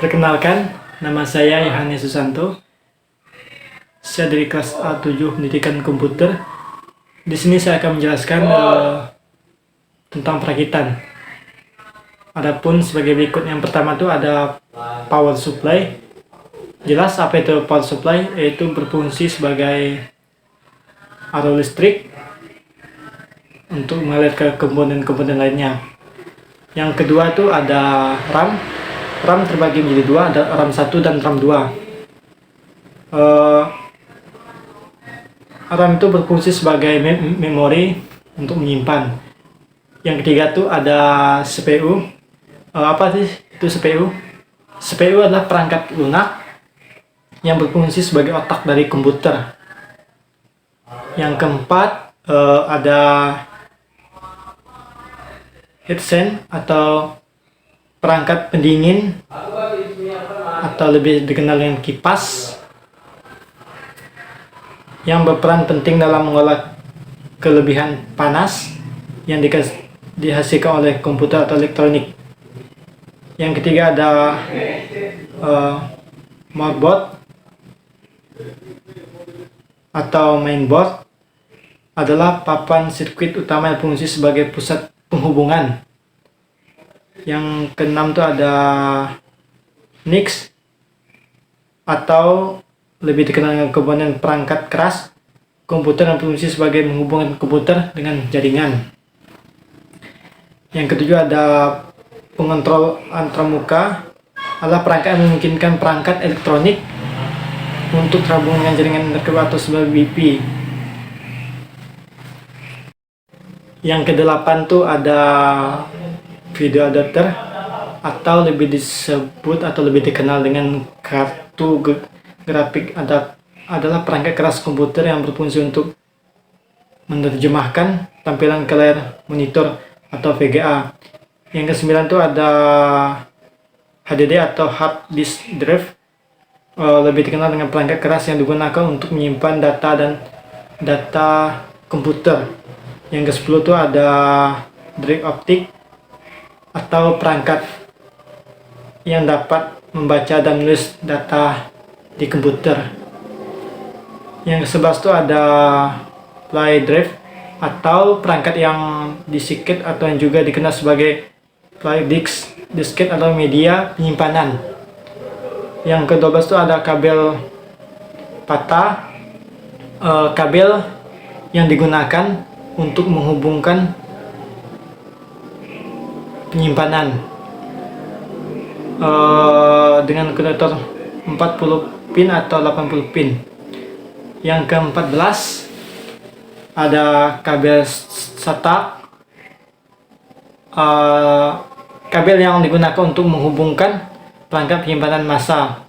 Perkenalkan, nama saya Yohanes Susanto. Saya dari kelas A7 Pendidikan Komputer. Di sini saya akan menjelaskan tentang perakitan. Adapun sebagai berikut, yang pertama itu ada power supply. Jelas apa itu power supply? Yaitu berfungsi sebagai arus listrik untuk mengalir ke komponen-komponen lainnya. Yang kedua itu ada RAM. RAM terbagi menjadi dua, ada RAM 1 dan RAM 2. RAM itu berfungsi sebagai memori untuk menyimpan. Yang ketiga itu ada CPU. Apa sih itu CPU? CPU adalah perangkat lunak yang berfungsi sebagai otak dari komputer. Yang keempat ada heatsink atau perangkat pendingin atau lebih dikenal dengan kipas, yang berperan penting dalam mengolah kelebihan panas yang dihasilkan oleh komputer atau elektronik. Yang ketiga ada motherboard atau mainboard, adalah papan sirkuit utama yang berfungsi sebagai pusat penghubungan. Yang keenam itu ada NIC atau lebih dikenal dengan komponen perangkat keras komputer yang berfungsi sebagai menghubungkan komputer dengan jaringan. Yang ketujuh ada pengontrol antarmuka, adalah perangkat yang memungkinkan perangkat elektronik untuk terhubung dengan jaringan internet atau sebagai WiFi. Yang kedelapan tuh ada video adapter atau lebih disebut atau lebih dikenal dengan kartu grafik, adalah perangkat keras komputer yang berfungsi untuk menerjemahkan tampilan ke layar monitor atau VGA. Yang kesembilan itu ada HDD atau hard disk drive, lebih dikenal dengan perangkat keras yang digunakan untuk menyimpan data komputer. Yang ke-10 itu ada drive optik atau perangkat yang dapat membaca dan menulis data di komputer. Yang ke-11 itu ada flash drive atau perangkat yang disket atau yang juga dikenal sebagai flash disk, disket atau media penyimpanan. Yang ke-12 itu ada kabel patah, kabel yang digunakan untuk menghubungkan penyimpanan dengan konektor 40 pin atau 80 pin. Yang ke-14 ada kabel SATA, kabel yang digunakan untuk menghubungkan perangkat penyimpanan massa.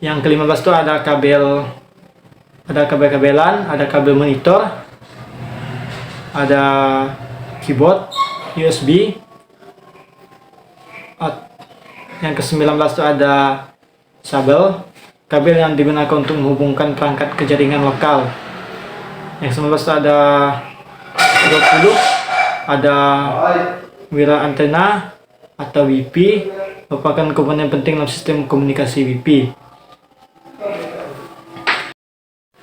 Yang ke-15 itu ada kabel-kabelan, ada kabel monitor, ada keyboard USB. Yang ke-19 itu ada kabel yang digunakan untuk menghubungkan perangkat ke jaringan lokal. Yang ke-19 itu ada 20, ada wira antena atau WiFi, merupakan komponen penting dalam sistem komunikasi WiFi.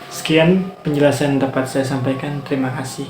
Sekian penjelasan yang dapat saya sampaikan. Terima kasih.